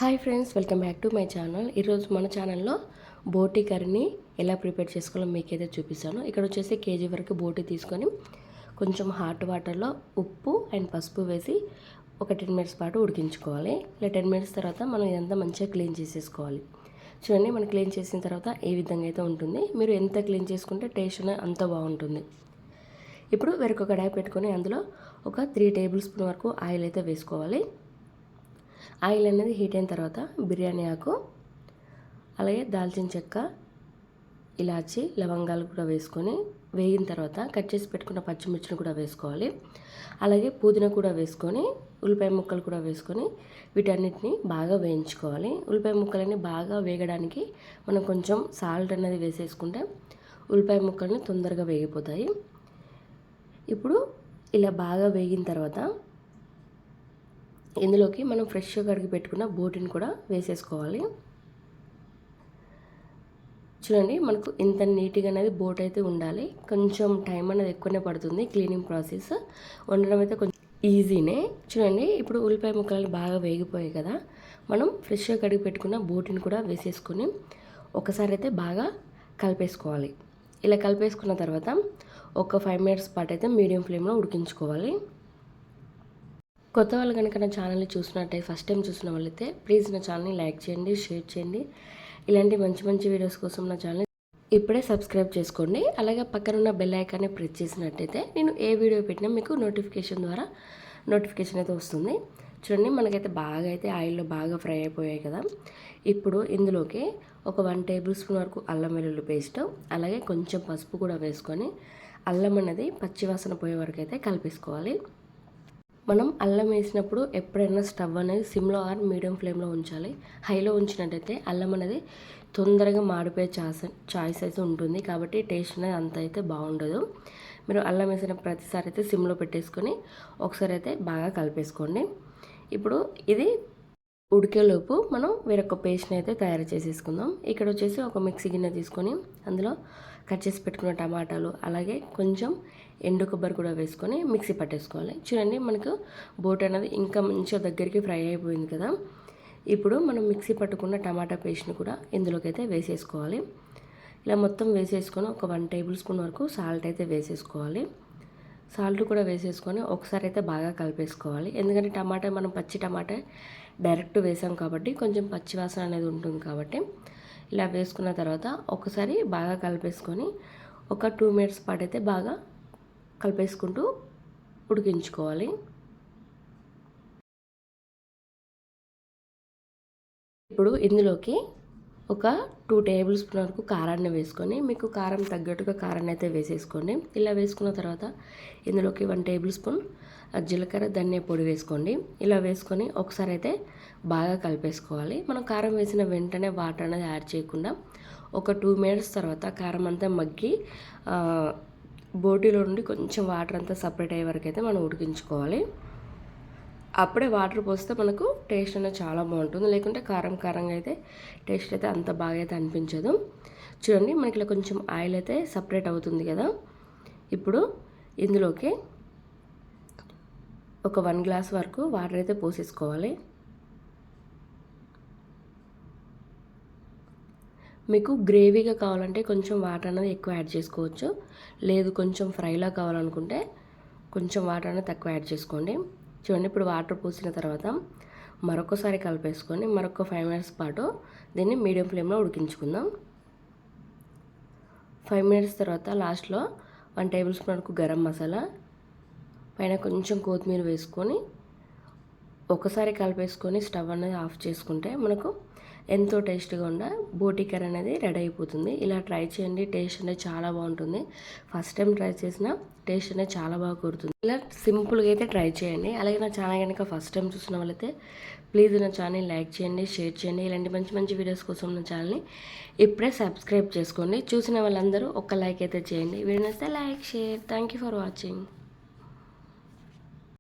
Hi friends, welcome back to my channel. ఈరోజు మన ఛానల్లో బోటి కర్రీని ఎలా ప్రిపేర్ చేసుకోవాలో మీకైతే చూపిస్తాను. ఇక్కడ వచ్చేసి కేజీ వరకు బోటి తీసుకొని కొంచెం హాట్ వాటర్లో ఉప్పు అండ్ పసుపు వేసి ఒక 10 మినిట్స్ పాటు ఉడికించుకోవాలి. ఇలా 10 మినిట్స్ తర్వాత మనం ఇదంతా మంచిగా క్లీన్ చేసేసుకోవాలి. చూడండి, మనం క్లీన్ చేసిన తర్వాత ఏ విధంగా అయితే ఉంటుంది. మీరు ఎంత క్లీన్ చేసుకుంటే టేస్ట్ అనేది అంత బాగుంటుంది. ఇప్పుడు వేరొక కడాయి పెట్టుకొని అందులో ఒక 3 టేబుల్ స్పూన్ వరకు ఆయిల్ అయితే వేసుకోవాలి. ఆయిల్ అనేది హీట్ అయిన తర్వాత బిర్యానీ ఆకు, అలాగే దాల్చిన చెక్క, ఇలాచి, లవంగాలు కూడా వేసుకొని వేగిన తర్వాత కట్ చేసి పెట్టుకున్న పచ్చిమిర్చిని కూడా వేసుకోవాలి. అలాగే పుదీనా కూడా వేసుకొని ఉల్లిపాయ ముక్కలు కూడా వేసుకొని వీటన్నిటిని బాగా వేయించుకోవాలి. ఉల్లిపాయ ముక్కలని బాగా వేగడానికి మనం కొంచెం సాల్ట్ అనేది వేసేసుకుంటే ఉల్లిపాయ ముక్కల్ని తొందరగా వేగిపోతాయి. ఇప్పుడు ఇలా బాగా వేగిన తర్వాత ఇందులోకి మనం ఫ్రెష్గా కడిగి పెట్టుకున్న బోటిని కూడా వేసేసుకోవాలి. చూడండి, మనకు ఇంత నీట్గా అనేది బోట్ అయితే ఉండాలి. కొంచెం టైం అనేది ఎక్కువనే పడుతుంది. క్లీనింగ్ ప్రాసెస్ వండడం అయితే కొంచెం ఈజీనే. చూడండి, ఇప్పుడు ఉల్లిపాయ ముక్కలు బాగా వేగిపోయాయి కదా, మనం ఫ్రెష్గా కడిగి పెట్టుకున్న బోటిని కూడా వేసేసుకొని ఒకసారి అయితే బాగా కలిపేసుకోవాలి. ఇలా కలిపేసుకున్న తర్వాత ఒక 5 మినిట్స్ పాటు అయితే మీడియం ఫ్లేమ్లో ఉడికించుకోవాలి. కొత్త వాళ్ళు కనుక నా ఛానల్ని చూసినట్టయితే ఫస్ట్ టైం చూసిన వాళ్ళైతే ప్లీజ్ నా ఛానల్ని లైక్ చేయండి, షేర్ చేయండి. ఇలాంటి మంచి మంచి వీడియోస్ కోసం నా ఛానల్ని ఇప్పుడే సబ్స్క్రైబ్ చేసుకోండి. అలాగే పక్కన ఉన్న బెల్ ఐకాన్ని ప్రెస్ చేసినట్టయితే నేను ఏ వీడియో పెట్టినా మీకు నోటిఫికేషన్ అయితే వస్తుంది. చూడండి, మనకైతే బాగా అయితే ఆయిల్లో బాగా ఫ్రై అయిపోయాయి కదా. ఇప్పుడు ఇందులోకి ఒక 1 టేబుల్ స్పూన్ వరకు అల్లం వెల్లుల్లి పేస్ట్, అలాగే కొంచెం పసుపు కూడా వేసుకొని అల్లం అనేది పచ్చివాసన పోయే వరకు అయితే కలిపేసుకోవాలి. మనం అల్లం వేసినప్పుడు ఎప్పుడైనా స్టవ్ అనేది సిమ్లో ఆర్ మీడియం ఫ్లేమ్లో ఉంచాలి. హైలో ఉంచినట్టయితే అల్లం అనేది తొందరగా మాడిపోయే చాయిస్ అయితే ఉంటుంది. కాబట్టి టేస్ట్ అనేది అంత అయితే బాగుండదు. మీరు అల్లం వేసిన ప్రతిసారి అయితే సిమ్లో పెట్టేసుకొని ఒకసారి అయితే బాగా కలిపేసుకోండి. ఇప్పుడు ఇది ఉడికేలోపు మనం వేరొక పేస్ట్ని అయితే తయారు చేసేసుకుందాం. ఇక్కడ వచ్చేసి ఒక మిక్సీ గిన్నె తీసుకొని అందులో కట్ చేసి పెట్టుకున్న టమాటాలు, అలాగే కొంచెం ఎండు కొబ్బరి కూడా వేసుకొని మిక్సీ పట్టేసుకోవాలి. చూడండి, మనకు బోట్ అనేది ఇంకా మంచిగా దగ్గరికి ఫ్రై అయిపోయింది కదా. ఇప్పుడు మనం మిక్సీ పట్టుకున్న టమాటా పేస్ట్ని కూడా ఇందులోకి అయితే వేసేసుకోవాలి. ఇలా మొత్తం వేసేసుకొని ఒక 1 టేబుల్ స్పూన్ వరకు సాల్ట్ అయితే వేసేసుకోవాలి. సాల్ట్ కూడా వేసేసుకొని ఒకసారి అయితే బాగా కలిపేసుకోవాలి. ఎందుకంటే మనం పచ్చి టమాటా డైరెక్ట్ వేసాం కాబట్టి కొంచెం పచ్చి వాసన అనేది ఉంటుంది. కాబట్టి ఇలా వేసుకున్న తర్వాత ఒకసారి బాగా కలిపేసుకొని ఒక 2 మినిట్స్ పాటు అయితే బాగా కలిపేసుకుంటూ ఉడికించుకోవాలి. ఇప్పుడు ఇందులోకి ఒక 2 టేబుల్ స్పూన్ వరకు కారాన్ని వేసుకొని మీకు కారం తగ్గట్టుగా కారాన్ని అయితే వేసేసుకోండి. ఇలా వేసుకున్న తర్వాత ఇందులోకి 1 టేబుల్ స్పూన్ జీలకర్ర ధనియా పొడి వేసుకోండి. ఇలా వేసుకొని ఒకసారి అయితే బాగా కలిపేసుకోవాలి. మనం కారం వేసిన వెంటనే వాటర్ అనేది యాడ్ చేయకుండా ఒక 2 మినిట్స్ తర్వాత కారం అంతా మగ్గి బోటీలో నుండి కొంచెం వాటర్ అంతా సపరేట్ అయ్యే వరకు అయితే మనం ఉడికించుకోవాలి. అప్పుడే వాటర్ పోస్తే మనకు టేస్ట్ అనేది చాలా బాగుంటుంది. లేకుంటే కారంగా అయితే టేస్ట్ అయితే అంత బాగా అయితే అనిపించదు. చూడండి, మనకి ఇలా కొంచెం ఆయిల్ అయితే సపరేట్ అవుతుంది కదా. ఇప్పుడు ఇందులోకి ఒక 1 గ్లాస్ వరకు వాటర్ అయితే పోసేసుకోవాలి. మీకు గ్రేవీగా కావాలంటే కొంచెం వాటర్ అనేది ఎక్కువ యాడ్ చేసుకోవచ్చు. లేదు కొంచెం ఫ్రైలా కావాలనుకుంటే కొంచెం వాటర్ అనేది తక్కువ యాడ్ చేసుకోండి. చూడండి, ఇప్పుడు వాటర్ పోసిన తర్వాత మరొకసారి కలిపేసుకొని మరొక 5 మినిట్స్ పాటు దీన్ని మీడియం ఫ్లేమ్లో ఉడికించుకుందాం. 5 మినిట్స్ తర్వాత లాస్ట్లో 1 టేబుల్ స్పూన్ వరకు గరం మసాలా, పైన కొంచెం కొత్తిమీర వేసుకొని ఒకసారి కలిపేసుకొని స్టవ్ అనేది ఆఫ్ చేసుకుంటే మనకు ఎంతో టేస్ట్గా ఉన్న బోటి కర్రీ అనేది రెడీ అయిపోతుంది. ఇలా ట్రై చేయండి, టేస్ట్ అనేది చాలా బాగుంటుంది. ఫస్ట్ టైం ట్రై చేసిన టేస్ట్ అనేది చాలా బాగా కుదురుతుంది. ఇలా సింపుల్గా అయితే ట్రై చేయండి. అలాగే నా ఛానల్ కనుక ఫస్ట్ టైం చూసిన వాళ్ళైతే ప్లీజ్ నా ఛానల్ లైక్ చేయండి, షేర్ చేయండి. ఇలాంటి మంచి మంచి వీడియోస్ కోసం నా ఛానల్ని ఇప్పుడే సబ్స్క్రైబ్ చేసుకోండి. చూసిన వాళ్ళందరూ ఒక లైక్ అయితే చేయండి. వీడియో నచ్చితే like, share. Thank you for watching.